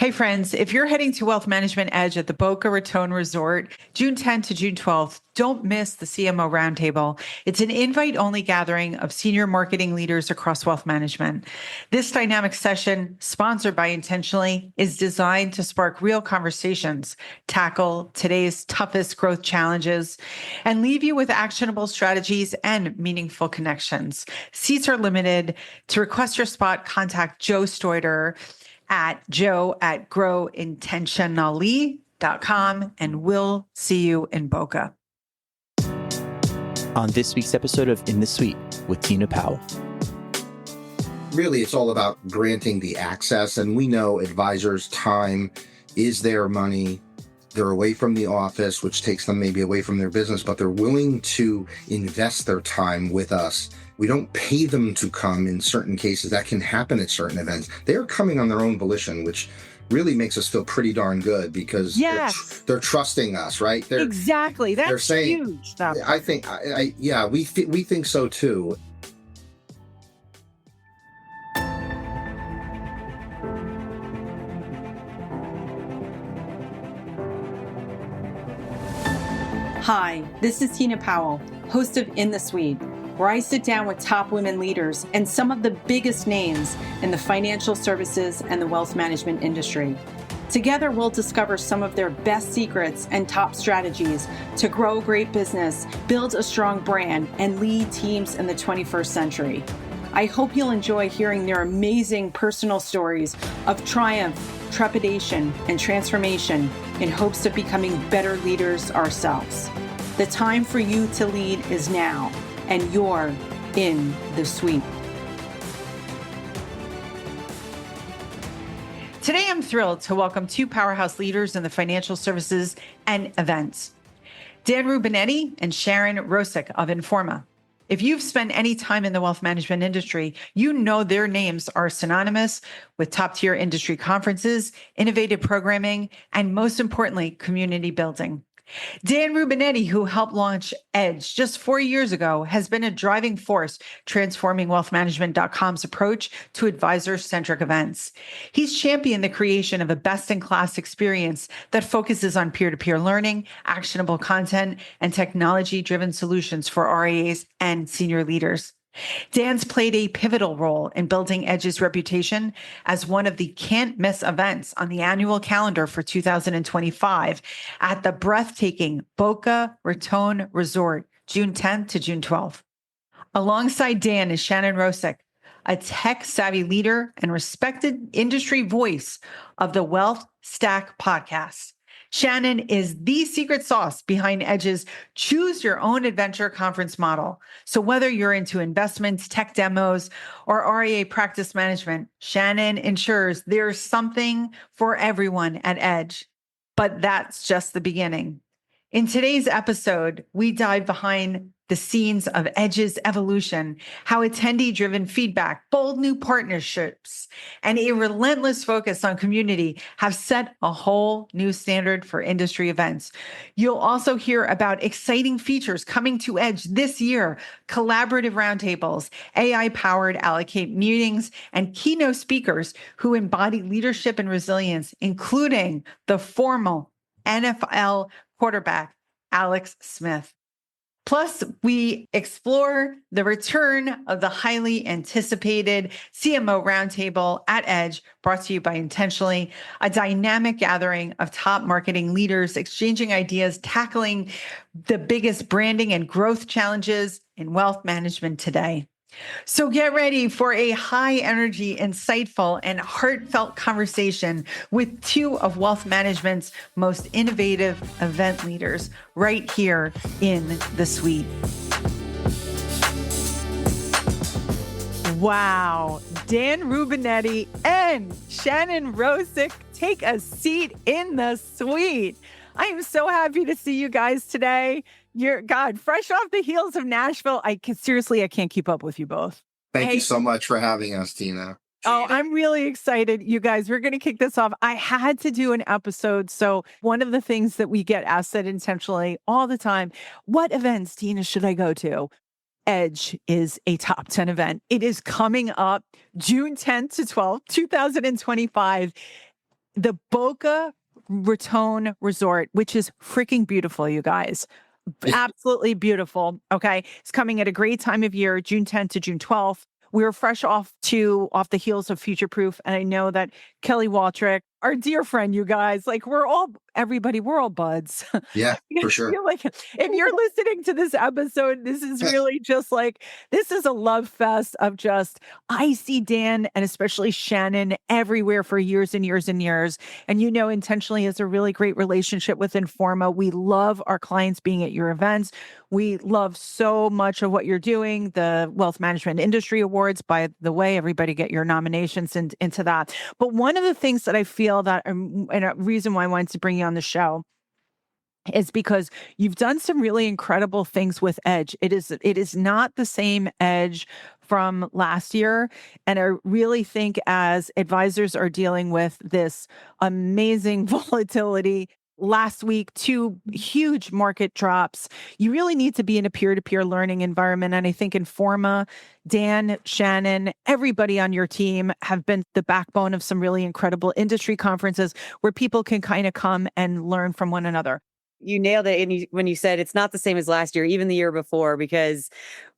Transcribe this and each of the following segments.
Hey friends, if you're heading to Wealth Management Edge at the Boca Raton Resort, June 10th to June 12th, don't miss the CMO Roundtable. It's an invite-only gathering of senior marketing leaders across wealth management. This dynamic session, sponsored by Intentionally, is designed to spark real conversations, tackle today's toughest growth challenges, and leave you with actionable strategies and meaningful connections. Seats are limited. To request your spot, contact Joe Stoiter at joe@growintentionally.com, and we'll see you in Boca. On this week's episode of In the Suite with Tina Powell. Really, it's all about granting the access, and we know advisors' time is their money. They're away from the office, which takes them maybe away from their business, but they're willing to invest their time with us. We don't pay them to come in certain cases. That can happen at certain events. They're coming on their own volition, which really makes us feel pretty darn good because they're trusting us, right? Exactly. That's saying, huge. I think, we think so too. Hi, this is Tina Powell, host of In the Suite, where I sit down with top women leaders and some of the biggest names in the financial services and the wealth management industry. Together, we'll discover some of their best secrets and top strategies to grow a great business, build a strong brand, and lead teams in the 21st century. I hope you'll enjoy hearing their amazing personal stories of triumph, trepidation, and transformation in hopes of becoming better leaders ourselves. The time for you to lead is now, and you're in the suite. Today, I'm thrilled to welcome two powerhouse leaders in the financial services and events, Dan Rubinetti and Shannon of Informa. If you've spent any time in the wealth management industry, you know their names are synonymous with top-tier industry conferences, innovative programming, and most importantly, community building. Dan Rubinetti, who helped launch Edge just 4 years ago, has been a driving force transforming wealthmanagement.com's approach to advisor-centric events. He's championed the creation of a best-in-class experience that focuses on peer-to-peer learning, actionable content, and technology-driven solutions for RIAs and senior leaders. Dan's played a pivotal role in building Edge's reputation as one of the can't-miss events on the annual calendar for 2025 at the breathtaking Boca Raton Resort, June 10th to June 12th. Alongside Dan is Shannon, a tech-savvy leader and respected industry voice of the Wealth Stack podcast. Shannon is the secret sauce behind Edge's Choose Your Own Adventure conference model. So whether you're into investments, tech demos, or RIA practice management, Shannon ensures there's something for everyone at Edge. But that's just the beginning. In today's episode, we dive behind the scenes of Edge's evolution, how attendee-driven feedback, bold new partnerships, and a relentless focus on community have set a whole new standard for industry events. You'll also hear about exciting features coming to Edge this year, collaborative roundtables, AI-powered allocate meetings, and keynote speakers who embody leadership and resilience, including the former NFL quarterback, Alex Smith. Plus, we explore the return of the highly anticipated CMO Roundtable at Edge, brought to you by Intentionally, a dynamic gathering of top marketing leaders exchanging ideas, tackling the biggest branding and growth challenges in wealth management today. So get ready for a high energy, insightful, and heartfelt conversation with two of wealth management's most innovative event leaders right here in the suite. Wow. Dan Rubinetti and Shannon Rosick, take a seat in the suite. I am so happy to see you guys today. Fresh off the heels of Nashville. I can't keep up with you both. Thank you so much for having us, Tina. Oh, I'm really excited. You guys, we're going to kick this off. I had to do an episode. So one of the things that we get asked at Intentionally all the time, what events, Tina, should I go to? Edge is a top 10 event. It is coming up June 10th to 12th, 2025. the Boca Raton Resort, which is freaking beautiful, you guys. Absolutely beautiful. Okay. It's coming at a great time of year, June 10th to June 12th. We were fresh off the heels of Future Proof. And I know that Kelly Waltrick, our dear friend, you guys, like we're all buds. Yeah, I for sure. feel like if you're listening to this episode, this is really just like, this is a love fest of just, I see Dan and especially Shannon everywhere for years and years and years. And intentionally has a really great relationship with Informa. We love our clients being at your events. We love so much of what you're doing. The Wealth Management Industry Awards, by the way, everybody get your nominations into that. But one of the things that I feel that, and a reason why I wanted to bring you on the show is because you've done some really incredible things with Edge. It is not the same Edge from last year. And I really think as advisors are dealing with this amazing volatility, last week, 2 huge market drops, you really need to be in a peer-to-peer learning environment. And I think Informa, Dan, Shannon, everybody on your team have been the backbone of some really incredible industry conferences where people can kind of come and learn from one another. You nailed it when you said it's not the same as last year, even the year before, because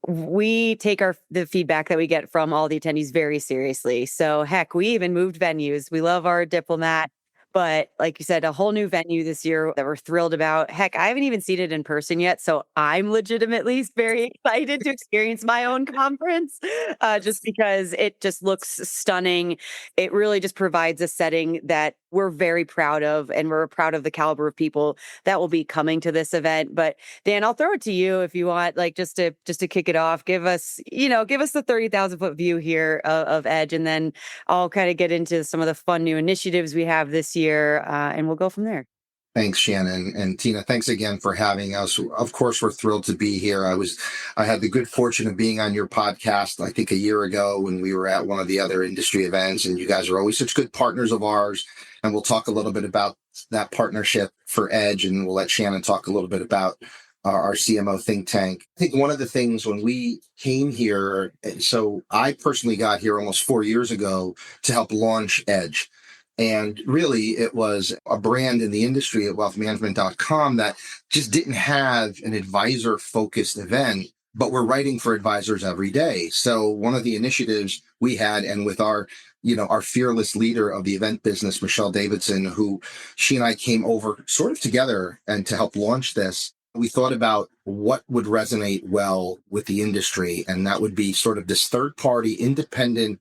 we take the feedback that we get from all the attendees very seriously. So heck, we even moved venues. We love our Diplomat, but like you said, a whole new venue this year that we're thrilled about. Heck, I haven't even seen it in person yet, so I'm legitimately very excited to experience my own conference, just because it just looks stunning. It really just provides a setting that we're very proud of, and we're proud of the caliber of people that will be coming to this event. But Dan, I'll throw it to you if you want, like just to kick it off. Give us the 30,000-foot view here of Edge, and then I'll kind of get into some of the fun new initiatives we have this year, and we'll go from there. Thanks, Shannon. And Tina, thanks again for having us. Of course, we're thrilled to be here. I had the good fortune of being on your podcast, I think a year ago when we were at one of the other industry events, and you guys are always such good partners of ours. And we'll talk a little bit about that partnership for Edge, and we'll let Shannon talk a little bit about our CMO think tank. I think one of the things when we came here, so I personally got here almost 4 years ago to help launch Edge. And really, it was a brand in the industry at wealthmanagement.com that just didn't have an advisor-focused event, but we're writing for advisors every day. So one of the initiatives we had, and with our fearless leader of the event business, Michelle Davidson, who she and I came over sort of together and to help launch this, we thought about what would resonate well with the industry. And that would be sort of this third-party, independent,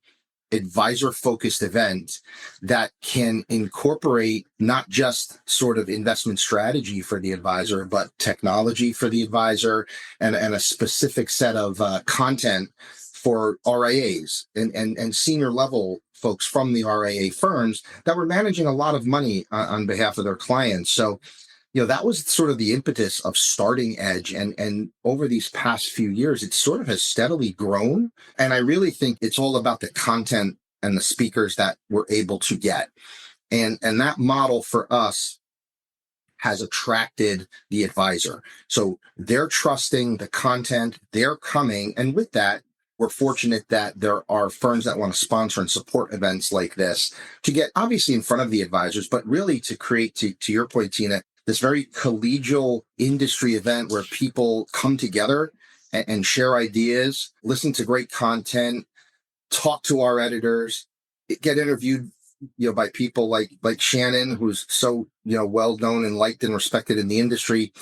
advisor-focused event that can incorporate not just sort of investment strategy for the advisor, but technology for the advisor and a specific set of content for RIAs and senior level folks from the RIA firms that were managing a lot of money on behalf of their clients. So that was sort of the impetus of starting Edge. And over these past few years, it sort of has steadily grown. And I really think it's all about the content and the speakers that we're able to get. And that model for us has attracted the advisor. So they're trusting the content, they're coming. And with that, we're fortunate that there are firms that want to sponsor and support events like this to get obviously in front of the advisors, but really to create, to your point, Tina, this very collegial industry event where people come together and share ideas, listen to great content, talk to our editors, get interviewed, by people like Shannon, who's so, well known and liked and respected in the industry.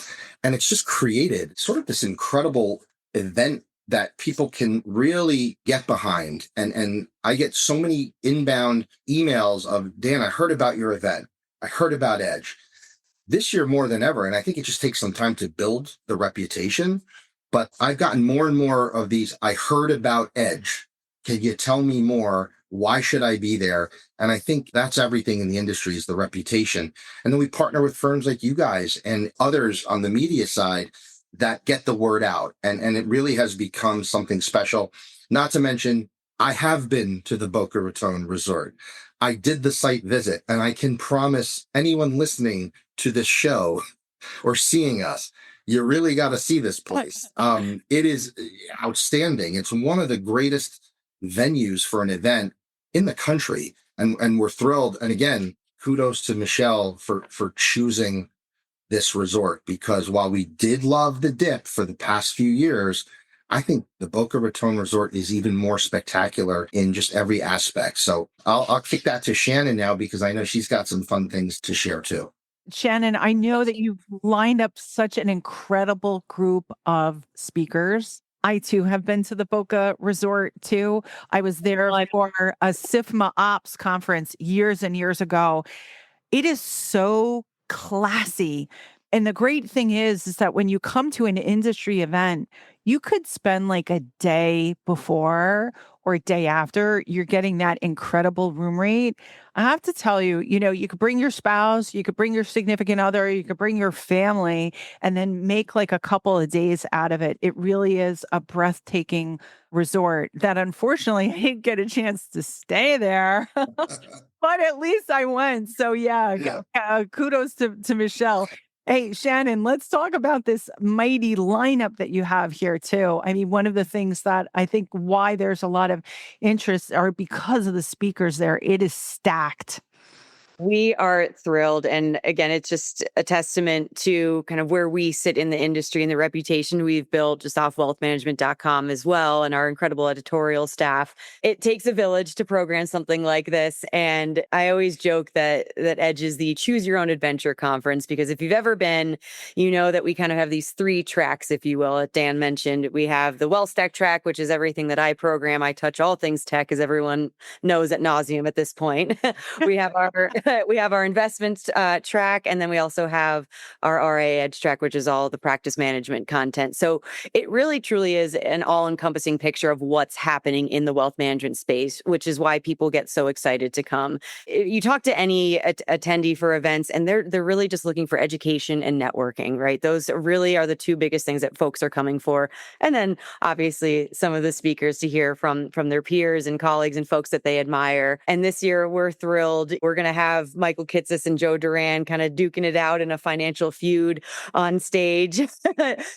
And it's just created sort of this incredible event that people can really get behind. And I get so many inbound emails of, Dan, I heard about your event. I heard about Edge. This year more than ever, and I think it just takes some time to build the reputation, but I've gotten more and more of these, I heard about Edge. Can you tell me more? Why should I be there? And I think that's everything in the industry is the reputation. And then we partner with firms like you guys and others on the media side that get the word out. And it really has become something special. Not to mention, I have been to the Boca Raton Resort. I did the site visit, and I can promise anyone listening to this show or seeing us, you really got to see this place. It is outstanding. It's one of the greatest venues for an event in the country. And we're thrilled. And again, kudos to Michelle for choosing this resort, because while we did love the dip for the past few years, I think the Boca Raton Resort is even more spectacular in just every aspect. So I'll kick that to Shannon now, because I know she's got some fun things to share too. Shannon, I know that you've lined up such an incredible group of speakers. I too have been to the Boca Resort too. I was there for a SIFMA Ops conference years and years ago. It is so classy. And the great thing is that when you come to an industry event, you could spend like a day before or a day after, you're getting that incredible room rate. I have to tell you, you could bring your spouse, you could bring your significant other, you could bring your family, and then make like a couple of days out of it. It really is a breathtaking resort that unfortunately I didn't get a chance to stay there. But at least I went. So yeah. Kudos to Michelle. Hey, Shannon, let's talk about this mighty lineup that you have here too. I mean, one of the things that I think why there's a lot of interest are because of the speakers there. It is stacked. We are thrilled. And again, it's just a testament to kind of where we sit in the industry and the reputation we've built just off wealthmanagement.com as well, and our incredible editorial staff. It takes a village to program something like this. And I always joke that Edge is the choose your own adventure conference, because if you've ever been, you know that we kind of have these three tracks, if you will, that Dan mentioned. We have the Wealth Stack track, which is everything that I program. I touch all things tech, as everyone knows at nauseum at this point. We have our investments track, and then we also have our RA Edge track, which is all the practice management content. So it really truly is an all-encompassing picture of what's happening in the wealth management space, which is why people get so excited to come. You talk to any attendee for events, and they're really just looking for education and networking, right? Those really are the two biggest things that folks are coming for. And then obviously some of the speakers to hear from their peers and colleagues and folks that they admire. And this year we're thrilled. We're going to have Michael Kitces and Joe Duran kind of duking it out in a financial feud on stage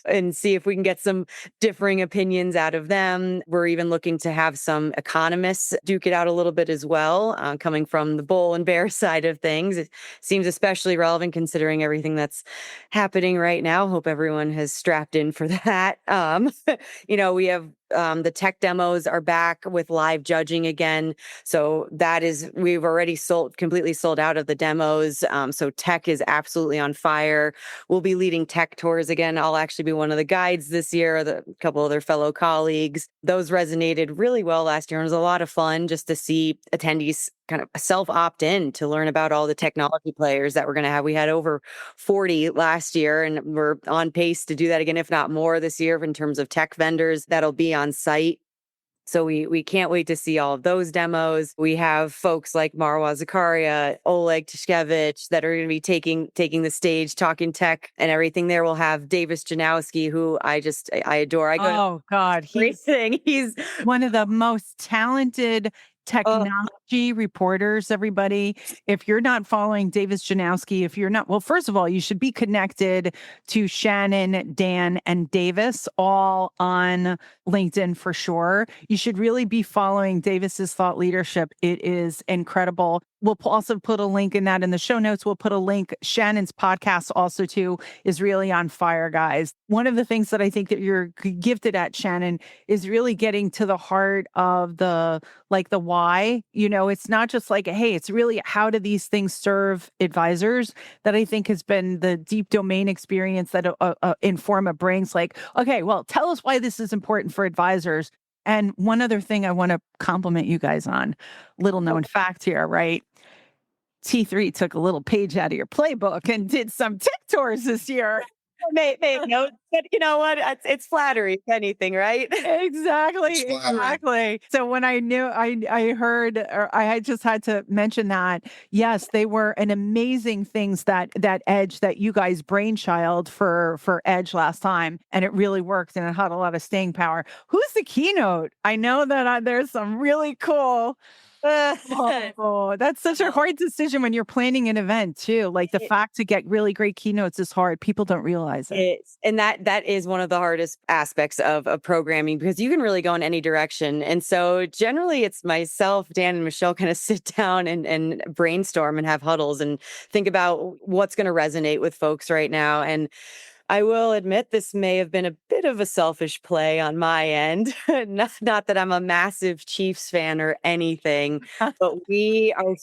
and see if we can get some differing opinions out of them. We're even looking to have some economists duke it out a little bit as well, coming from the bull and bear side of things. It seems especially relevant considering everything that's happening right now. Hope everyone has strapped in for that. We have the tech demos are back with live judging again. So we've already completely sold out of the demos. So tech is absolutely on fire. We'll be leading tech tours again. I'll actually be one of the guides this year, a couple of their fellow colleagues. Those resonated really well last year. And it was a lot of fun just to see attendees kind of self-opt in to learn about all the technology players that we're going to have. We had over 40 last year, and we're on pace to do that again, if not more this year in terms of tech vendors that'll be on site. So we can't wait to see all of those demos. We have folks like Marwa Zakaria, Oleg Tishkevich that are going to be taking the stage, talking tech and everything there. We'll have Davis Janowski, who I adore. Oh God, he's one of the most talented technology reporters, everybody. If you're not following Davis Janowski, well, first of all, you should be connected to Shannon, Dan, and Davis all on LinkedIn for sure. You should really be following Davis's thought leadership. It is incredible. We'll also put a link in the show notes. We'll put a link. Shannon's podcast also too is really on fire, guys. One of the things that I think that you're gifted at, Shannon, is really getting to the heart of the why. It's not just like, hey, it's really how do these things serve advisors that I think has been the deep domain experience that Informa brings. Like, okay, well, tell us why this is important for advisors. And one other thing I want to compliment you guys on, little known fact here, right? T3 took a little page out of your playbook and did some tech tours this year. Make notes, but you know what? It's flattery, if anything, right? Exactly. So when I heard, or I just had to mention that, yes, they were an amazing things that Edge that you guys brainchild for Edge last time, and it really worked, and it had a lot of staying power. Who's the keynote? I know that there's some really cool Oh, that's such a hard decision when you're planning an event too. Like the fact to get really great keynotes is hard. People don't realize it. And that is one of the hardest aspects of programming because you can really go in any direction. And so generally it's myself, Dan, and Michelle kind of sit down and brainstorm and have huddles and think about what's going to resonate with folks right now. And I will admit this may have been a bit of a selfish play on my end. Not that I'm a massive Chiefs fan or anything, but we are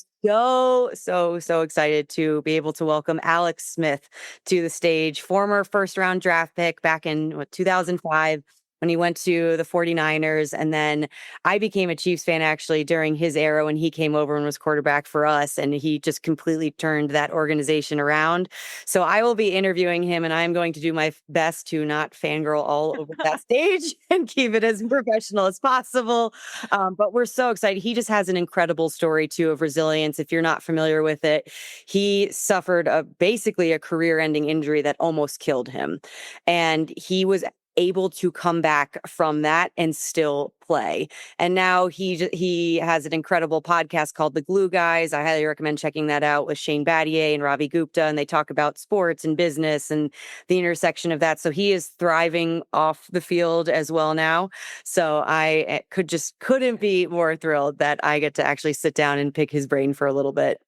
so excited to be able to welcome Alex Smith to the stage, former first round draft pick back in 2005 when he went to the 49ers. And then I became a Chiefs fan actually during his era when he came over and was quarterback for us. And he just completely turned that organization around. So I will be interviewing him and I'm going to do my best to not fangirl all over that stage and keep it as professional as possible. But we're so excited. He just has an incredible story too of resilience. If you're not familiar with it, he suffered basically a career-ending injury that almost killed him. And he was able to come back from that and still play. And now he has an incredible podcast called The Glue Guys. I highly recommend checking that out with Shane Battier and Ravi Gupta. And they talk about sports and business and the intersection of that. So he is thriving off the field as well now. So I couldn't be more thrilled that I get to actually sit down and pick his brain for a little bit.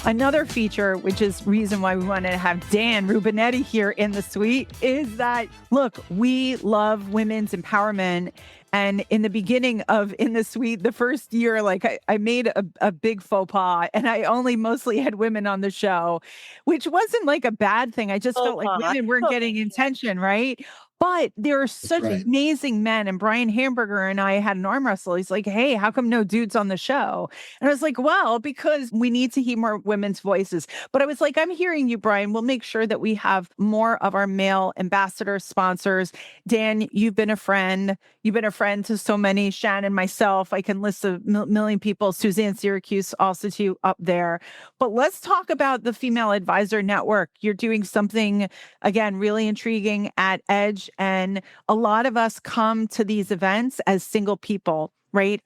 Another feature, which is reason why we wanted to have Dan Rubinetti here in the suite, is that, look, we love women's empowerment. And in the beginning of In the Suite, the first year, like I made a big faux pas and I only mostly had women on the show, which wasn't like a bad thing. I just felt like women weren't getting attention, right? But there are such amazing men. And Brian Hamburger and I had an arm wrestle. He's like, hey, how come no dudes on the show? And I was like, well, because we need to hear more women's voices. But I was like, I'm hearing you, Brian. We'll make sure that we have more of our male ambassador sponsors. Dan, you've been a friend. You've been a friend to so many. Shannon, myself, I can list a million people. Suzanne Syracuse also too up there. But let's talk about the Female Advisor Network. You're doing something, again, really intriguing at Edge. And a lot of us come to these events as single people, right?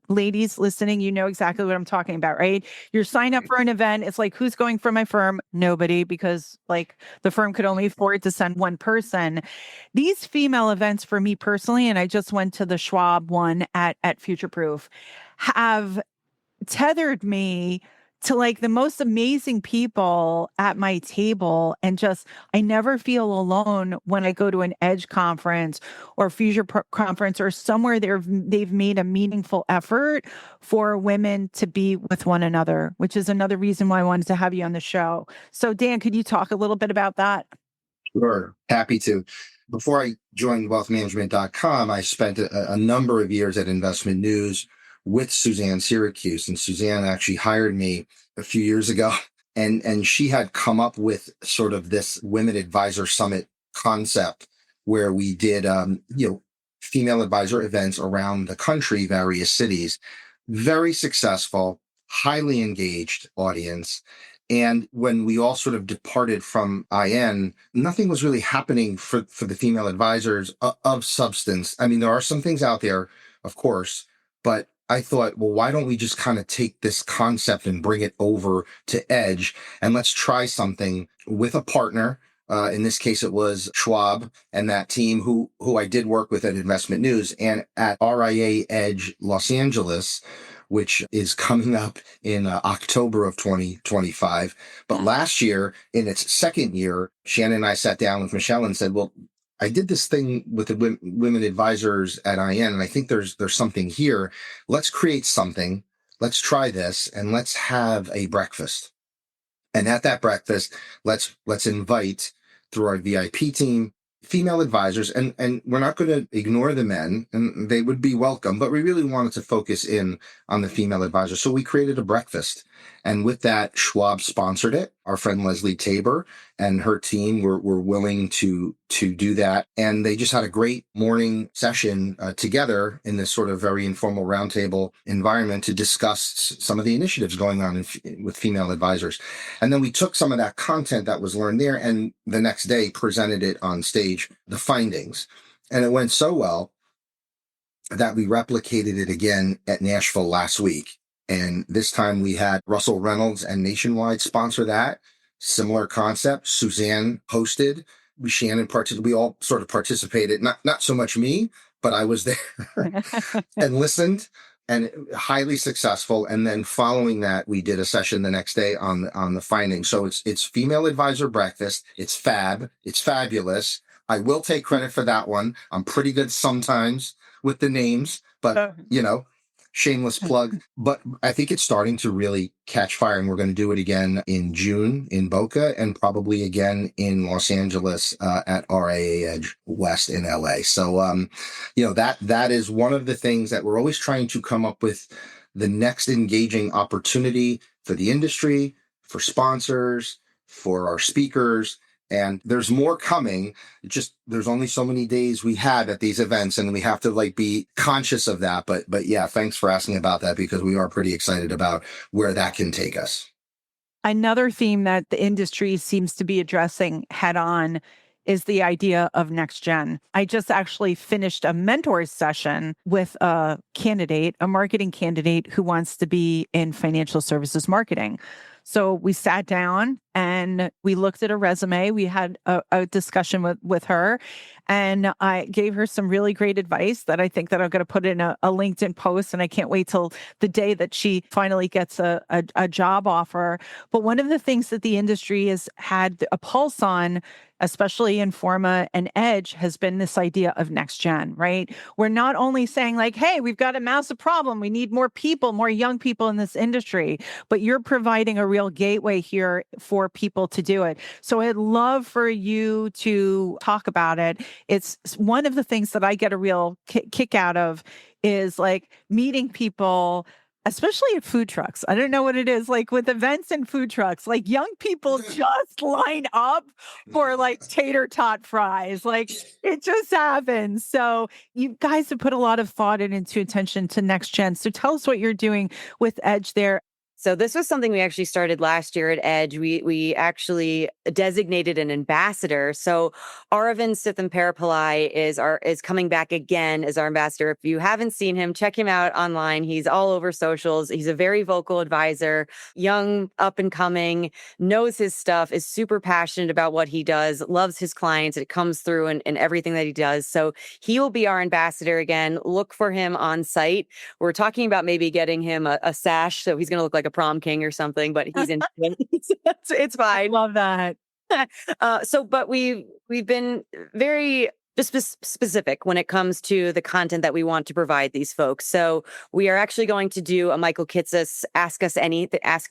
Ladies listening, you know exactly what I'm talking about, right? You're signed up for an event. It's like, who's going for my firm? Nobody, because like the firm could only afford to send one person. These female events for me personally, and I just went to the Schwab one at Future Proof, have tethered me to like the most amazing people at my table. And just, I never feel alone when I go to an Edge conference or Future conference or somewhere they've made a meaningful effort for women to be with one another, which is another reason why I wanted to have you on the show. So Dan, could you talk a little bit about that? Sure. Happy to. Before I joined wealthmanagement.com, I spent a number of years at Investment News with Suzanne Syracuse. And Suzanne actually hired me a few years ago. And she had come up with sort of this Women Advisor Summit concept where we did, female advisor events around the country, various cities. Very successful, highly engaged audience. And when we all sort of departed from IN, nothing was really happening for the female advisors of substance. I mean, there are some things out there, of course, but I thought, well, why don't we just kind of take this concept and bring it over to Edge and let's try something with a partner. In this case, it was Schwab and that team who I did work with at Investment News and at RIA Edge Los Angeles, which is coming up in October of 2025. But last year, in its second year, Shannon and I sat down with Michelle and said, well, I did this thing with the women advisors at IN, and I think there's something here. Let's create something. Let's try this, and let's have a breakfast. And at that breakfast, let's invite through our VIP team female advisors, and we're not going to ignore the men, and they would be welcome, but we really wanted to focus in on the female advisors. So we created a breakfast, and with that, Schwab sponsored it. our friend Leslie Tabor and her team were willing to do that. And they just had a great morning session together in this sort of very informal roundtable environment to discuss some of the initiatives going on with female advisors. And then we took some of that content that was learned there and the next day presented it on stage, the findings. And it went so well that we replicated it again at Nashville last week. And this time we had Russell Reynolds and Nationwide sponsor that. Similar concept. Suzanne hosted. Shannon participated. We all sort of participated. Not so much me, but I was there and listened, and highly successful. And then following that, we did a session the next day on the findings. So it's female advisor breakfast. It's fab. It's fabulous. I will take credit for that one. I'm pretty good sometimes with the names, but shameless plug. But I think it's starting to really catch fire, and we're going to do it again in June in Boca and probably again in Los Angeles at RAA Edge West in LA. So, that is one of the things that we're always trying to come up with, the next engaging opportunity for the industry, for sponsors, for our speakers. And there's more coming. There's only so many days we have at these events, and we have to be conscious of that. But yeah, thanks for asking about that, because we are pretty excited about where that can take us. Another theme that the industry seems to be addressing head on is the idea of next gen. I just actually finished a mentor session with a marketing candidate who wants to be in financial services marketing. So we sat down and we looked at a resume. We had a discussion with her, and I gave her some really great advice that I think that I'm going to put in a LinkedIn post. And I can't wait till the day that she finally gets a job offer. But one of the things that the industry has had a pulse on, especially Informa and Edge, has been this idea of next gen, right? We're not only saying hey, we've got a massive problem. We need more people, more young people in this industry, but you're providing a real gateway here for people to do it. So I'd love for you to talk about it. It's one of the things that I get a real kick out of is meeting people, especially at food trucks. I don't know what it is with events and food trucks, young people just line up for tater tot fries. It just happens. So you guys have put a lot of thought into attention to next gen. So tell us what you're doing with Edge there. So this was something we actually started last year at Edge. We actually designated an ambassador. So Aravind Sithamperapillai is coming back again as our ambassador. If you haven't seen him, check him out online. He's all over socials. He's a very vocal advisor, young, up and coming, knows his stuff, is super passionate about what he does, loves his clients. It comes through in everything that he does. So he will be our ambassador again. Look for him on site. We're talking about maybe getting him a sash, so he's going to look like a prom king or something, but he's in it's fine. I love that. But we've been very specific when it comes to the content that we want to provide these folks. So we are actually going to do a Michael Kitces Ask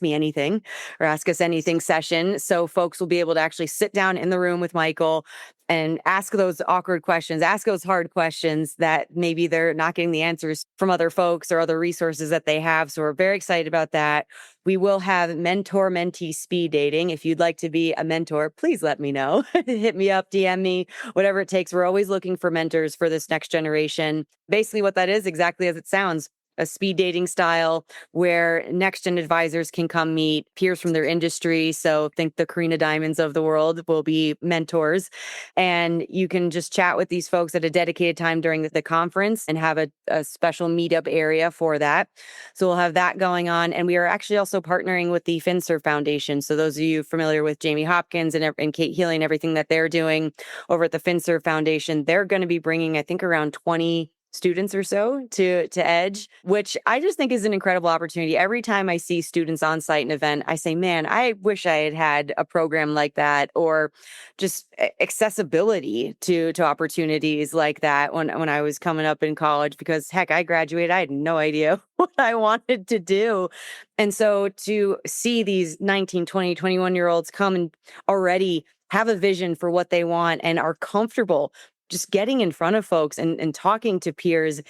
Me Anything or Ask Us Anything session. So folks will be able to actually sit down in the room with Michael and ask those awkward questions, ask those hard questions that maybe they're not getting the answers from other folks or other resources that they have. So we're very excited about that. We will have mentor-mentee speed dating. If you'd like to be a mentor, please let me know. Hit me up, DM me, whatever it takes. We're always looking for mentors for this next generation. Basically what that is, exactly as it sounds. A speed dating style where next-gen advisors can come meet peers from their industry. So think the Karina Diamonds of the world will be mentors. And you can just chat with these folks at a dedicated time during the conference and have a special meetup area for that. So we'll have that going on. And we are actually also partnering with the FinServe Foundation. So those of you familiar with Jamie Hopkins and Kate Healy and everything that they're doing over at the FinServe Foundation, they're going to be bringing, I think, around 20 students or so to Edge, which I just think is an incredible opportunity. Every time I see students on site in an event, I say, man, I wish I had a program like that, or just accessibility to opportunities like that when I was coming up in college, because heck, I graduated, I had no idea what I wanted to do. And so to see these 19, 20, 21-year-olds come and already have a vision for what they want and are comfortable just getting in front of folks and talking to peers,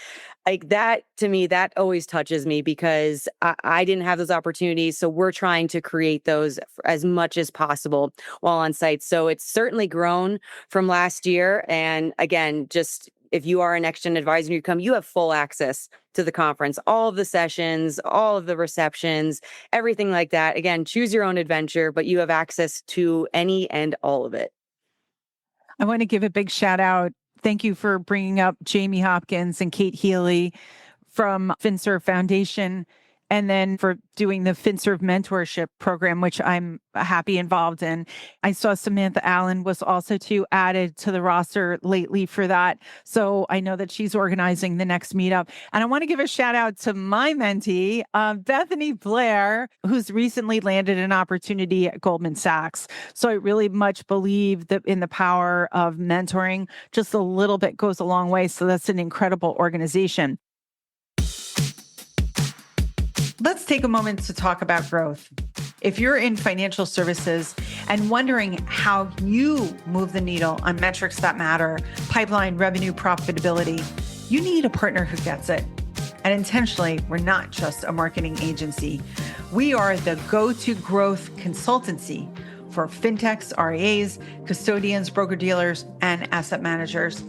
like that, to me, that always touches me because I didn't have those opportunities. So we're trying to create those as much as possible while on site. So it's certainly grown from last year. And again, just if you are a next gen advisor and you come, you have full access to the conference, all of the sessions, all of the receptions, everything like that. Again, choose your own adventure, but you have access to any and all of it. I want to give a big shout out. Thank you for bringing up Jamie Hopkins and Kate Healy from FinServe Foundation, and then for doing the FinServe mentorship program, which I'm happy involved in. I saw Samantha Allen was also added to the roster lately for that. So I know that she's organizing the next meetup. And I want to give a shout out to my mentee, Bethany Blair, who's recently landed an opportunity at Goldman Sachs. So I really much believe that in the power of mentoring, just a little bit goes a long way. So that's an incredible organization. Let's take a moment to talk about growth. If you're in financial services and wondering how you move the needle on metrics that matter, pipeline, revenue, profitability, you need a partner who gets it. And intentionally, we're not just a marketing agency. We are the go-to growth consultancy for fintechs, RIAs, custodians, broker-dealers, and asset managers.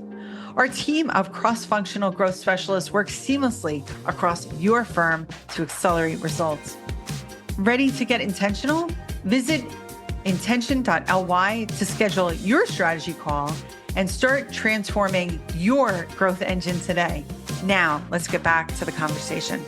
Our team of cross-functional growth specialists works seamlessly across your firm to accelerate results. Ready to get intentional? Visit intention.ly to schedule your strategy call and start transforming your growth engine today. Now, let's get back to the conversation.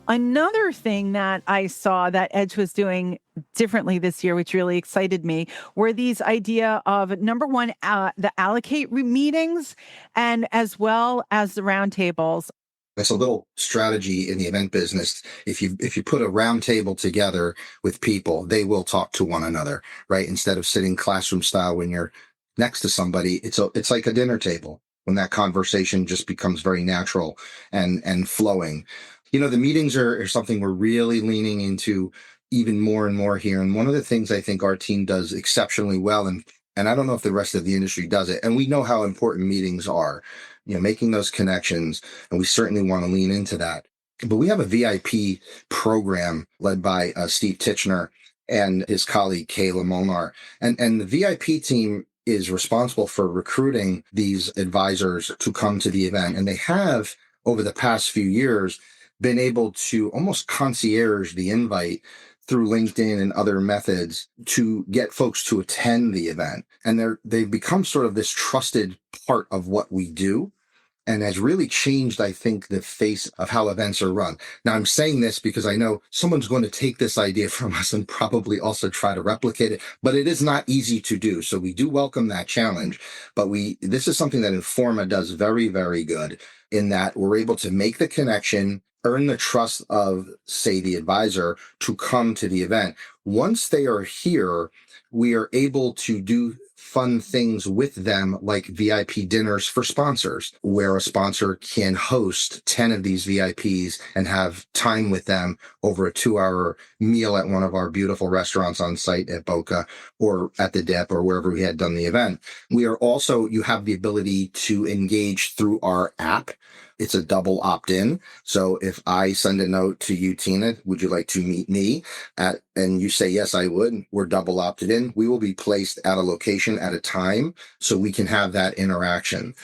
Another thing that I saw that Edge was doing differently this year, which really excited me, were these idea of number one, the allocate meetings, and as well as the roundtables. That's a little strategy in the event business. If you put a round table together with people, they will talk to one another, right? Instead of sitting classroom style when you're next to somebody, it's like a dinner table when that conversation just becomes very natural and flowing. You know, the meetings are something we're really leaning into even more and more here. And one of the things I think our team does exceptionally well, and I don't know if the rest of the industry does it, and we know how important meetings are, you know, making those connections, and we certainly want to lean into that. But we have a VIP program led by Steve Titchener and his colleague, Kayla Molnar. And the VIP team is responsible for recruiting these advisors to come to the event. And they have, over the past few years, been able to almost concierge the invite through LinkedIn and other methods to get folks to attend the event. And they've become sort of this trusted part of what we do, and has really changed, I think, the face of how events are run. Now, I'm saying this because I know someone's going to take this idea from us and probably also try to replicate it, but it is not easy to do. So we do welcome that challenge, but this is something that Informa does very, very good, in that we're able to make the connection, earn the trust of, say, the advisor to come to the event. Once they are here, we are able to do fun things with them, like VIP dinners for sponsors, where a sponsor can host 10 of these VIPs and have time with them over a 2-hour meal at one of our beautiful restaurants on site at Boca or at the Dep or wherever we had done the event. You have the ability to engage through our app. It's a double opt-in. So if I send a note to you, Tina, would you like to meet me and you say, yes, I would, we're double opted in. We will be placed at a location at a time so we can have that interaction.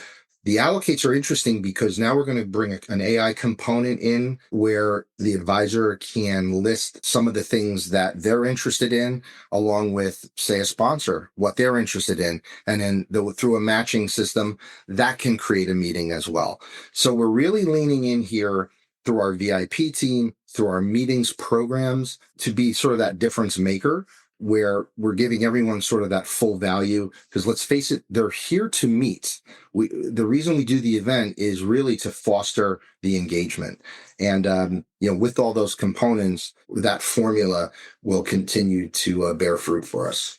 The allocates are interesting because now we're going to bring an AI component in where the advisor can list some of the things that they're interested in, along with, say, a sponsor, what they're interested in. And then through a matching system, that can create a meeting as well. So we're really leaning in here through our VIP team, through our meetings programs, to be sort of that difference maker, where we're giving everyone sort of that full value. Because let's face it, they're here to meet. The reason we do the event is really to foster the engagement. And, with all those components, that formula will continue to bear fruit for us.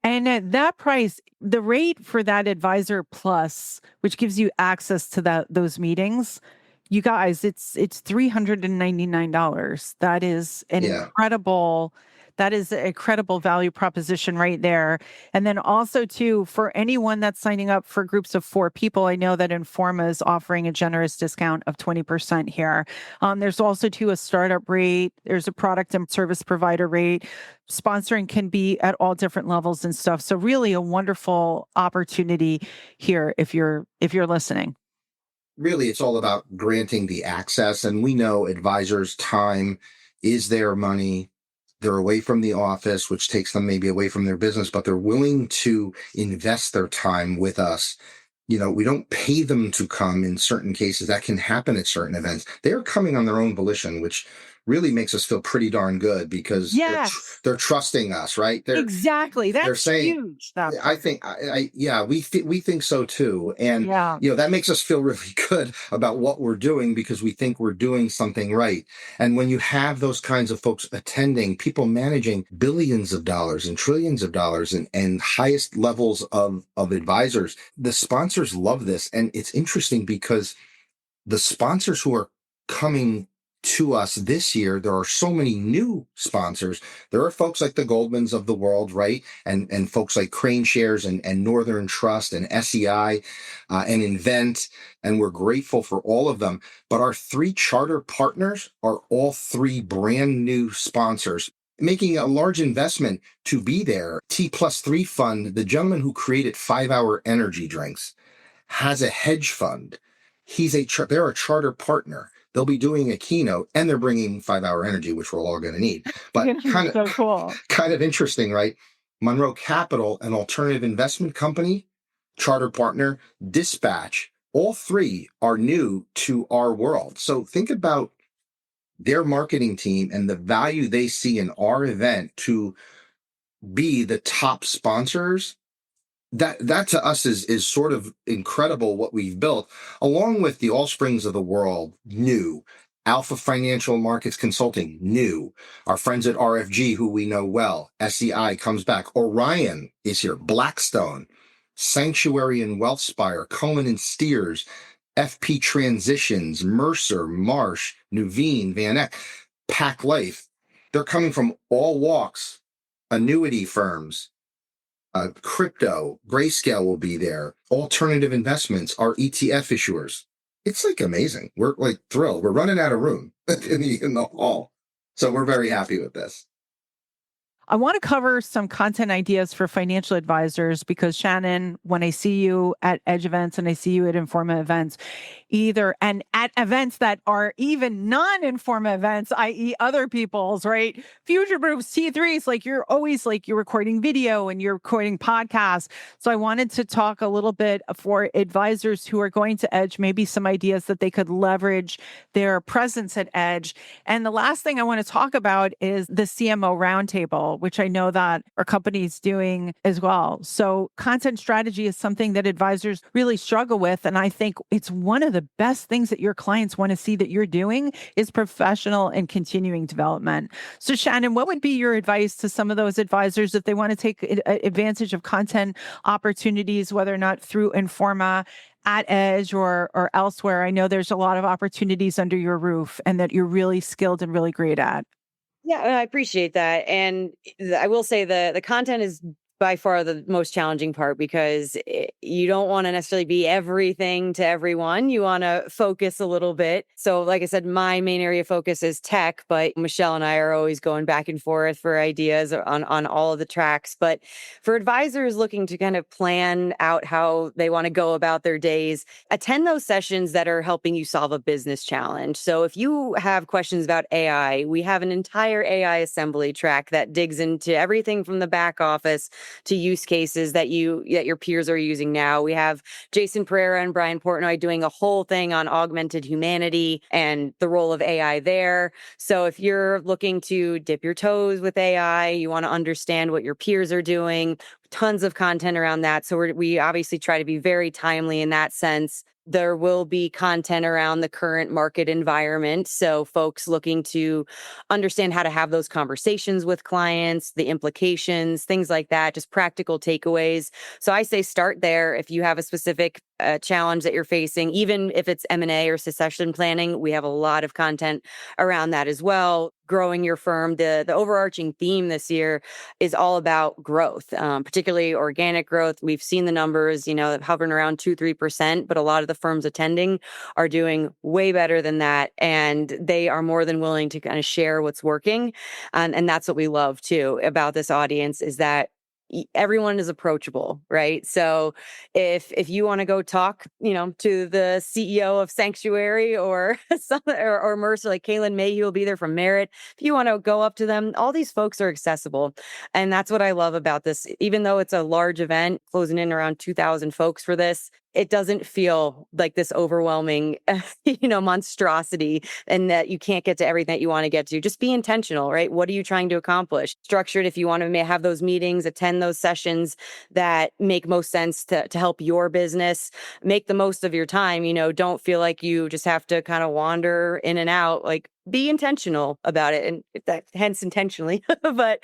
And at that price, the rate for that Advisor Plus, which gives you access to those meetings, you guys, it's $399. That is an incredible. That is a credible value proposition right there. And then also too, for anyone that's signing up for groups of 4 people, I know that Informa is offering a generous discount of 20% here. There's also too a startup rate. There's a product and service provider rate. Sponsoring can be at all different levels and stuff. So really a wonderful opportunity here if you're listening. Really, it's all about granting the access. And we know advisors' time is their money. They're away from the office, which takes them maybe away from their business, but they're willing to invest their time with us. We don't pay them to come in certain cases. That can happen at certain events. They're coming on their own volition, which really makes us feel pretty darn good because Yes. they're trusting us, right? Exactly. That's they're saying, huge. That I think, we think so too. And, yeah. That makes us feel really good about what we're doing because we think we're doing something right. And when you have those kinds of folks attending, people managing billions of dollars and trillions of dollars and highest levels of advisors, the sponsors love this. And it's interesting because the sponsors who are coming to us this year, there are so many new sponsors. There are folks like the Goldmans of the world, right? And folks like Crane Shares and Northern Trust and SEI and Invent. And we're grateful for all of them. But our 3 charter partners are all 3 brand new sponsors, making a large investment to be there. T+3 Fund, the gentleman who created 5-Hour Energy drinks, has a hedge fund. They're a charter partner. They'll be doing a keynote and they're bringing 5-Hour Energy, which we're all going to need. But so cool. Kind of interesting, right? Monroe Capital, an alternative investment company, charter partner, Dispatch, all 3 are new to our world. So think about their marketing team and the value they see in our event to be the top sponsors. That to us is sort of incredible what we've built, along with the Allsprings of the world, new. Alpha Financial Markets Consulting, new. Our friends at RFG, who we know well. SEI comes back. Orion is here. Blackstone, Sanctuary and Wealthspire, Cohen and Steers, FP Transitions, Mercer, Marsh, Nuveen, Van Eck, Pac Life. They're coming from all walks, annuity firms, crypto, Grayscale will be there, alternative investments, our ETF issuers. It's like amazing. We're like thrilled. We're running out of room in the hall. So we're very happy with this. I want to cover some content ideas for financial advisors because Shannon, when I see you at Edge events and I see you at Informa events, and at events that are even non-Informa events, i.e. other people's, right? Future Proofs, T3s, like you're always like you're recording video and you're recording podcasts. So I wanted to talk a little bit for advisors who are going to Edge, maybe some ideas that they could leverage their presence at Edge. And the last thing I want to talk about is the CMO roundtable, which I know that our company is doing as well. So content strategy is something that advisors really struggle with. And I think it's one of the best things that your clients want to see that you're doing is professional and continuing development. So Shannon, what would be your advice to some of those advisors if they want to take advantage of content opportunities, whether or not through Informa, at Edge or elsewhere? I know there's a lot of opportunities under your roof and that you're really skilled and really great at. Yeah, I appreciate that. And I will say the content is by far the most challenging part because you don't want to necessarily be everything to everyone. You want to focus a little bit. So like I said, my main area of focus is tech, but Michelle and I are always going back and forth for ideas on all of the tracks. But for advisors looking to kind of plan out how they want to go about their days, attend those sessions that are helping you solve a business challenge. So if you have questions about AI, we have an entire AI assembly track that digs into everything from the back office to use cases that your peers are using now. We have Jason Pereira and Brian Portnoy doing a whole thing on augmented humanity and the role of AI there. So if you're looking to dip your toes with AI, you want to understand what your peers are doing, tons of content around that. So we obviously try to be very timely in that sense. There will be content around the current market environment. So folks looking to understand how to have those conversations with clients, the implications, things like that, just practical takeaways. So I say start there. If you have a specific a challenge that you're facing, even if it's M&A or succession planning, we have a lot of content around that as well. Growing your firm, the overarching theme this year is all about growth, particularly organic growth. We've seen the numbers, hovering around 2-3%, but a lot of the firms attending are doing way better than that. And they are more than willing to kind of share what's working. And that's what we love too about this audience, is that everyone is approachable, right? So if you want to go talk, to the CEO of Sanctuary or or Mercer, like Kaylin Mayhew will be there from Merit. If you want to go up to them, all these folks are accessible. And that's what I love about this. Even though it's a large event, closing in around 2,000 folks for this, it doesn't feel like this overwhelming, monstrosity, and that you can't get to everything that you want to get to. Just be intentional, right? What are you trying to accomplish? Structured, if you want to have those meetings, attend those sessions that make most sense to help your business. Make the most of your time. Don't feel like you just have to kind of wander in and out. Like, be intentional about it, and that hence intentionally. But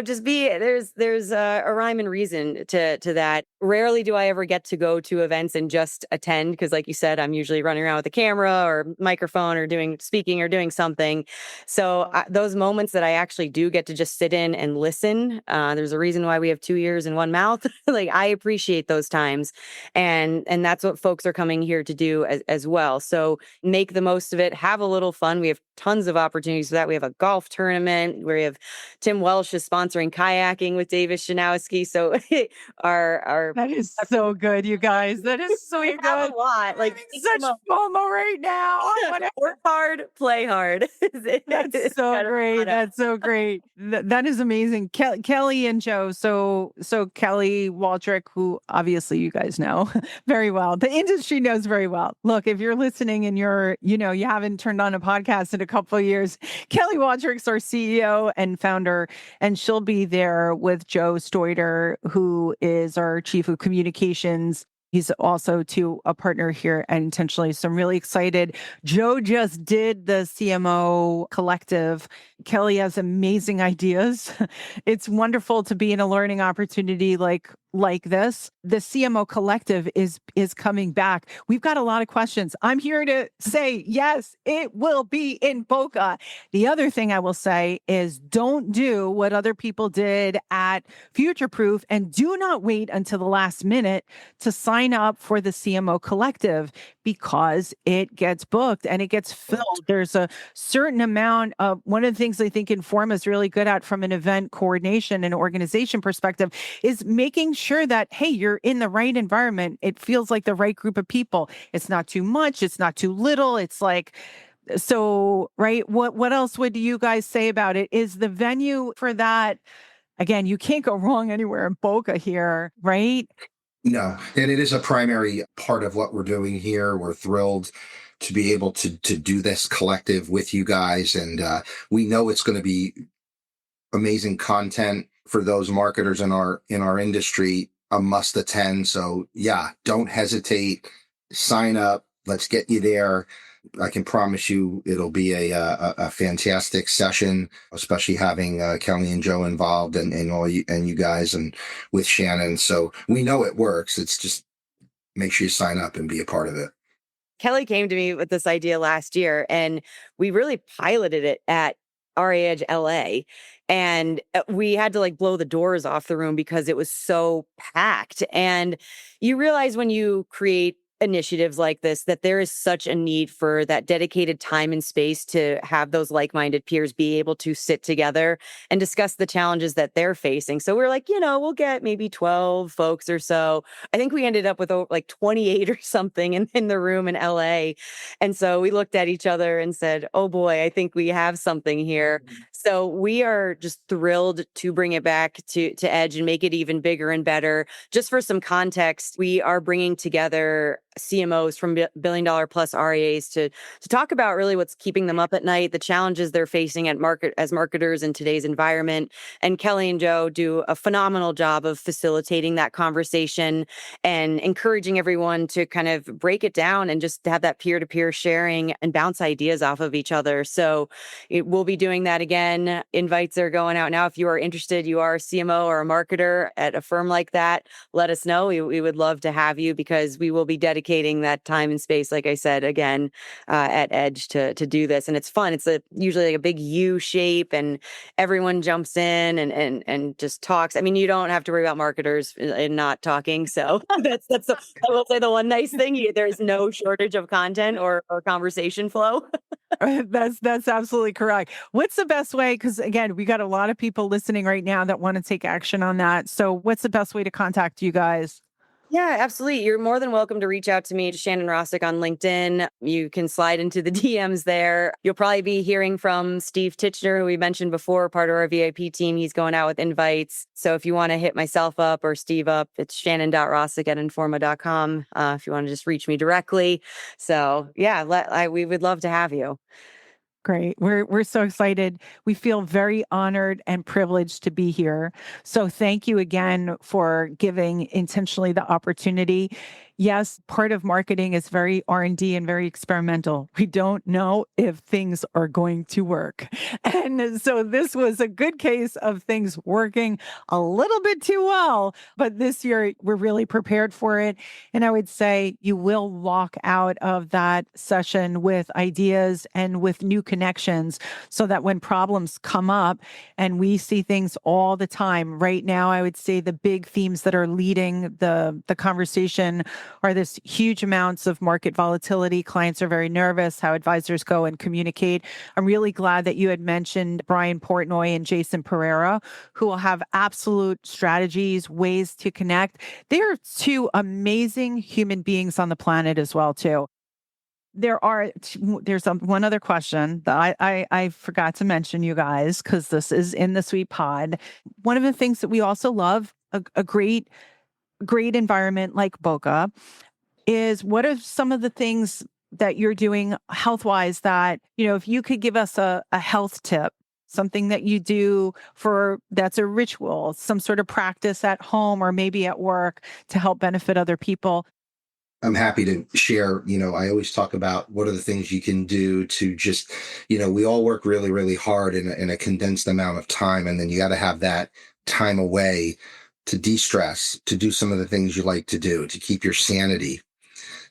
just there's a rhyme and reason to that. Rarely do I ever get to go to events and just attend, because, like you said, I'm usually running around with a camera or microphone or speaking or doing something. So those moments that I actually do get to just sit in and listen, there's a reason why we have 2 ears and 1 mouth. Like, I appreciate those times, and that's what folks are coming here to do as well. So make the most of it. Have a little fun. We have tons of opportunities for that. We have a golf tournament where we have Tim Welsh is sponsoring kayaking with Davis Shanowski. So our That is so good, you guys. That is so we good. have a lot. Like, Such FOMO right now. I wanna- work hard, play hard. That's so great. That's so great. That is amazing. Kelly and Joe. So Kelly Waldrick, who obviously you guys know very well. The industry knows very well. Look, if you're listening and you haven't turned on a podcast in a couple of years, Kelly Waldrick's our CEO and founder, and she'll be there with Joe Stoiter, who is our chief of communications. He's also a partner here at Intentionally. So I'm really excited. Joe just did the CMO collective. Kelly has amazing ideas. It's wonderful to be in a learning opportunity like this. The CMO collective is coming back. We've got a lot of questions. I'm here to say, yes, it will be in Boca. The other thing I will say is, don't do what other people did at Future Proof, and do not wait until the last minute to sign up for the CMO collective, because it gets booked and it gets filled. There's a certain amount of, one of the things I think Informa is really good at from an event coordination and organization perspective is making sure that, hey, you're in the right environment. It feels like the right group of people. It's not too much. It's not too little. It's like, so, right. What else would you guys say about it? Is the venue for that? Again, you can't go wrong anywhere in Boca here, right? No, and it is a primary part of what we're doing here. We're thrilled to be able to do this collective with you guys, and we know it's going to be amazing content for those marketers in our industry. A must attend. So yeah, don't hesitate. Sign up. Let's get you there. I can promise you it'll be a fantastic session, especially having Kelly and Joe involved, and all you and you guys, and with Shannon. So we know it works. It's just make sure you sign up and be a part of it. Kelly came to me with this idea last year, and we really piloted it at RA Edge LA. And we had to blow the doors off the room because it was so packed. And you realize when you create initiatives like this that there is such a need for that dedicated time and space to have those like-minded peers be able to sit together and discuss the challenges that they're facing. So we're like, we'll get maybe 12 folks or so. I think we ended up with 28 or something in the room in LA. And so we looked at each other and said, oh boy, I think we have something here. So we are just thrilled to bring it back to Edge and make it even bigger and better. Just for some context, we are bringing together CMOs from billion-dollar plus RIAs to talk about really what's keeping them up at night, the challenges they're facing as marketers in today's environment. And Kelly and Joe do a phenomenal job of facilitating that conversation and encouraging everyone to kind of break it down and just have that peer-to-peer sharing and bounce ideas off of each other. So we'll be doing that again. Invites are going out now. If you are interested, you are a CMO or a marketer at a firm like that, let us know. We would love to have you because we will be dedicating that time and space, like I said, again, at Edge to do this. And it's fun. It's usually like a big U shape and everyone jumps in and just talks. I mean, you don't have to worry about marketers and not talking. So that's I will say the one nice thing, there's no shortage of content or conversation flow. That's absolutely correct. What's the best way? Because again, we got a lot of people listening right now that want to take action on that. So what's the best way to contact you guys? Yeah, absolutely. You're more than welcome to reach out to me, to Shannon Rossick on LinkedIn. You can slide into the DMs there. You'll probably be hearing from Steve Titchener, who we mentioned before, part of our VIP team. He's going out with invites. So if you want to hit myself up or Steve up, it's shannon.rossick@informa.com if you want to just reach me directly. So yeah, we would love to have you. Great. We're so excited. We feel very honored and privileged to be here. So thank you again for giving intentionally the opportunity. Yes, part of marketing is very R&D and very experimental. We don't know if things are going to work. And so this was a good case of things working a little bit too well, but this year we're really prepared for it. And I would say you will walk out of that session with ideas and with new connections so that when problems come up, and we see things all the time right now, I would say the big themes that are leading the conversation are this huge amounts of market volatility. Clients are very nervous, how advisors go and communicate. I'm really glad that you had mentioned Brian Portnoy and Jason Pereira, who will have absolute strategies, ways to connect. They are two amazing human beings on the planet as well, too. There's one other question that I forgot to mention, you guys, because this is in the Sweet Pod. One of the things that we also love, a great environment like Boca, is what are some of the things that you're doing health-wise that, if you could give us a health tip, something that you do that's a ritual, some sort of practice at home or maybe at work to help benefit other people. I'm happy to share. I always talk about what are the things you can do to just, we all work really, really hard in a condensed amount of time. And then you got to have that time away to de-stress, to do some of the things you like to do, to keep your sanity.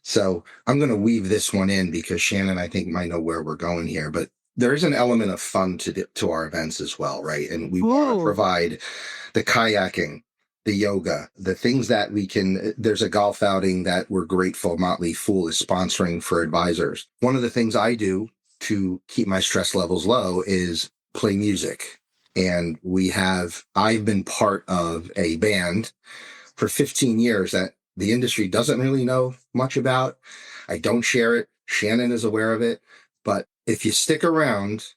So I'm going to weave this one in because Shannon, I think, might know where we're going here, but there is an element of fun to our events as well, right? And we want to provide the kayaking, the yoga, the things that there's a golf outing that we're grateful Motley Fool is sponsoring for advisors. One of the things I do to keep my stress levels low is play music. And I've been part of a band for 15 years that the industry doesn't really know much about. I don't share it. Shannon is aware of it. But if you stick around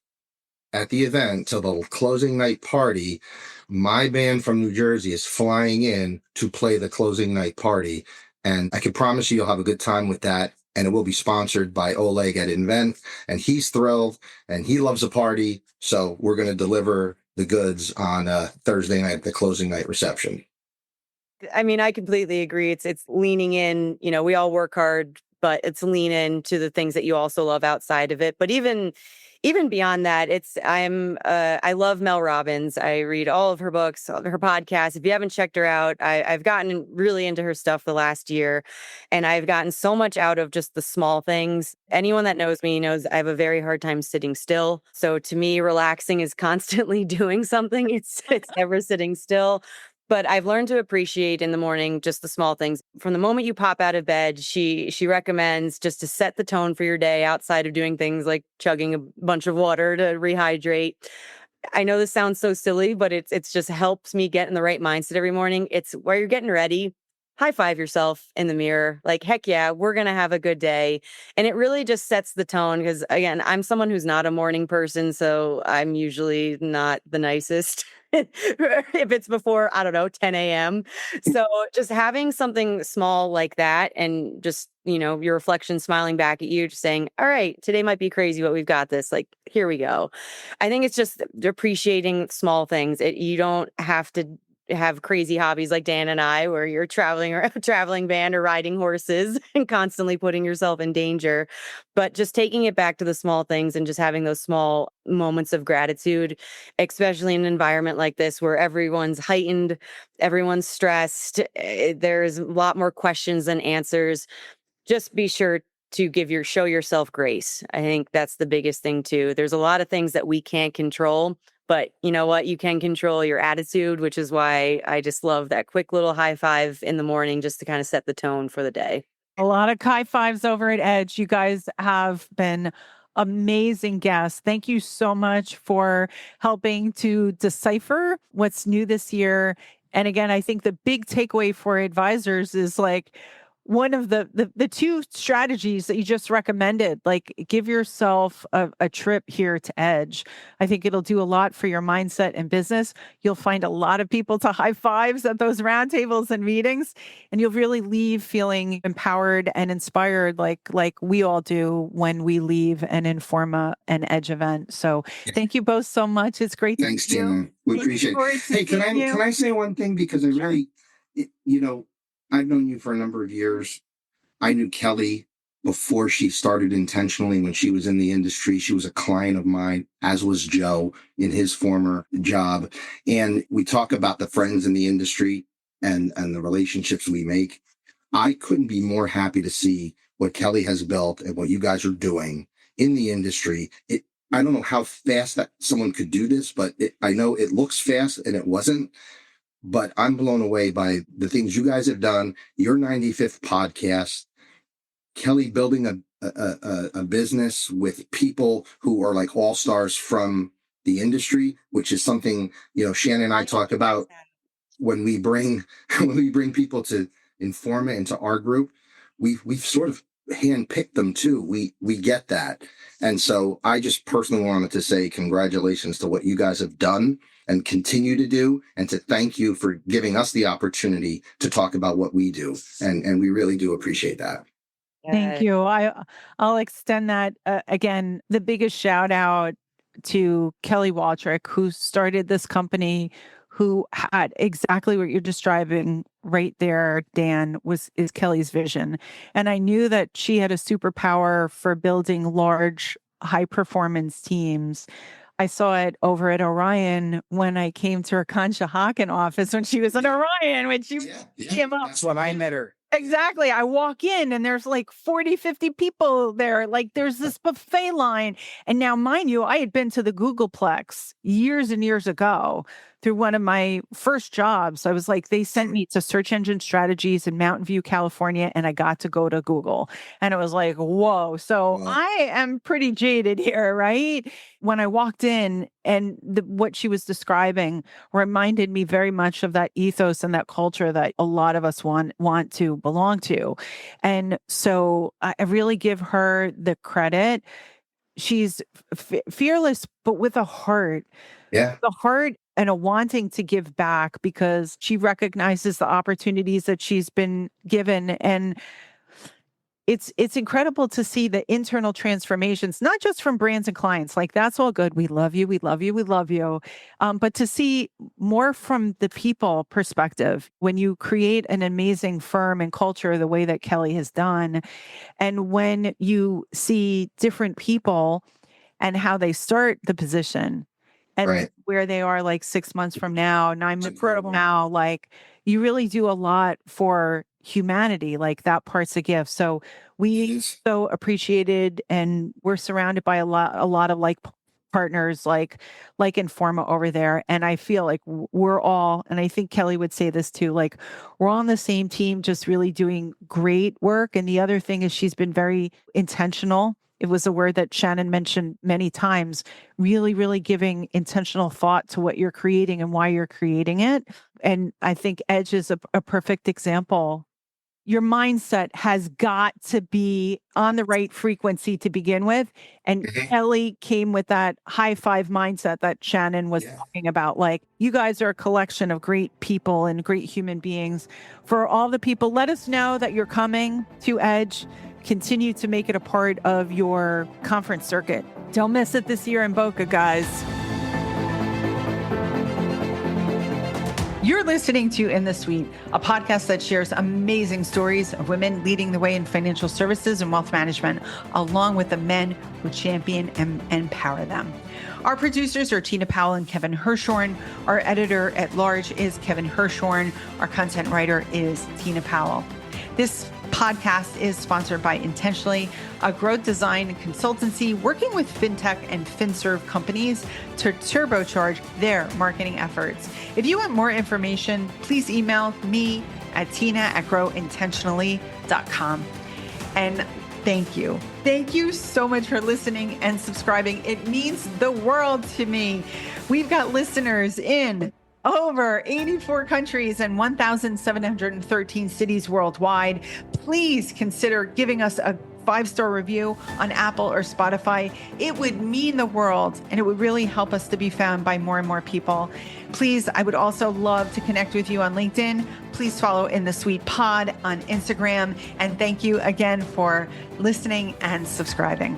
at the event till the closing night party, my band from New Jersey is flying in to play the closing night party. And I can promise you you'll have a good time with that. And it will be sponsored by Oleg at Invent. And he's thrilled and he loves a party. So we're going to deliver the goods on Thursday night, the closing night reception. I mean, I completely agree. It's leaning in, we all work hard, but it's lean into the things that you also love outside of it. But even beyond that, I love Mel Robbins. I read all of her books, her podcasts. If you haven't checked her out, I've gotten really into her stuff the last year, and I've gotten so much out of just the small things. Anyone that knows me knows I have a very hard time sitting still. So to me, relaxing is constantly doing something. It's never sitting still. But I've learned to appreciate in the morning just the small things. From the moment you pop out of bed, she recommends just to set the tone for your day outside of doing things like chugging a bunch of water to rehydrate. I know this sounds so silly, but it's just helps me get in the right mindset every morning. It's while you're getting ready, high five yourself in the mirror. Like, heck yeah, we're going to have a good day. And it really just sets the tone because, again, I'm someone who's not a morning person, so I'm usually not the nicest if it's before, I don't know, 10 a.m. So just having something small like that and just, your reflection smiling back at you, just saying, all right, today might be crazy, but we've got this. Like, here we go. I think it's just appreciating small things. You don't have to have crazy hobbies like Dan and I, where you're traveling or a traveling band or riding horses and constantly putting yourself in danger. But just taking it back to the small things and just having those small moments of gratitude, especially in an environment like this where everyone's heightened, everyone's stressed, there's a lot more questions than answers. Just be sure to show yourself grace. I think that's the biggest thing too. There's a lot of things that we can't control, but you know what? You can control your attitude, which is why I just love that quick little high five in the morning just to kind of set the tone for the day. A lot of high fives over at Edge. You guys have been amazing guests. Thank you so much for helping to decipher what's new this year. And again, I think the big takeaway for advisors is like, one of the two strategies that you just recommended, like give yourself a trip here to Edge. I think it'll do a lot for your mindset and business. You'll find a lot of people to high fives at those roundtables and meetings, and you'll really leave feeling empowered and inspired like we all do when we leave an Informa and Edge event. So thank you both so much. It's great. Thanks, Tina. We appreciate it. Hey, can I say one thing? Because I really, I've known you for a number of years. I knew Kelly before she started intentionally when she was in the industry. She was a client of mine, as was Joe in his former job. And we talk about the friends in the industry and the relationships we make. I couldn't be more happy to see what Kelly has built and what you guys are doing in the industry. I don't know how fast that someone could do this, but I know it looks fast and it wasn't. But I'm blown away by the things you guys have done. Your 95th podcast, Kelly building a business with people who are like all stars from the industry, which is something Shannon and I talk about when we bring people to Informa into our group. We've sort of handpicked them too. We get that, and so I just personally wanted to say congratulations to what you guys have done and continue to do, and to thank you for giving us the opportunity to talk about what we do. And we really do appreciate that. Thank you. I'll extend that again. The biggest shout out to Kelly Waldrick, who started this company, who had exactly what you're describing right there, Dan, is Kelly's vision. And I knew that she had a superpower for building large, high performance teams. I saw it over at Orion when I came to her Conshohocken office when she was in Orion, when she came up. That's when I met her. Exactly. I walk in and there's like 40, 50 people there. Like there's this buffet line. And now, mind you, I had been to the Googleplex years and years ago through one of my first jobs. I was like, they sent me to search engine strategies in Mountain View, California, and I got to go to Google. And it was like, whoa. So I am pretty jaded here, right? When I walked in, and what she was describing reminded me very much of that ethos and that culture that a lot of us want to belong to. And so I really give her the credit. She's fearless, but with a heart. Yeah. The heart and a wanting to give back, because she recognizes the opportunities that she's been given. And it's incredible to see the internal transformations, not just from brands and clients. Like, that's all good. We love you. We love you. We love you. But to see more from the people perspective, when you create an amazing firm and culture the way that Kelly has done, and when you see different people and how they start the position and where they are like 6 months from now, 9 months from now, like, you really do a lot for humanity. Like, that part's a gift. So we so appreciated, and we're surrounded by a lot of like partners like Informa over there. And I feel like we're all, and I think Kelly would say this too, like, we're all on the same team, just really doing great work. And the other thing is, she's been very intentional. It was a word that Shannon mentioned many times, really, really giving intentional thought to what you're creating and why you're creating it. And I think Edge is a perfect example. your mindset has got to be on the right frequency to begin with. And Kelly came with that high five mindset that Shannon was talking about. Like, you guys are a collection of great people and great human beings. For all the people, let us know that you're coming to Edge. Continue to make it a part of your conference circuit. Don't miss it this year in Boca, guys. You're listening to In the Suite, a podcast that shares amazing stories of women leading the way in financial services and wealth management, along with the men who champion and empower them. Our producers are Tina Powell and Kevin Hirshorn. Our editor at large is Kevin Hirshorn. Our content writer is Tina Powell. This podcast is sponsored by Intentionally, a growth design consultancy working with fintech and finserv companies to turbocharge their marketing efforts. If you want more information, please email me at tina@growintentionally.com. And thank you. Thank you so much for listening and subscribing. It means the world to me. We've got listeners in over 84 countries and 1,713 cities worldwide. Please consider giving us a 5-star review on Apple or Spotify. It would mean the world, and it would really help us to be found by more and more people. Please, I would also love to connect with you on LinkedIn. Please follow In the Suite Pod on Instagram. And thank you again for listening and subscribing.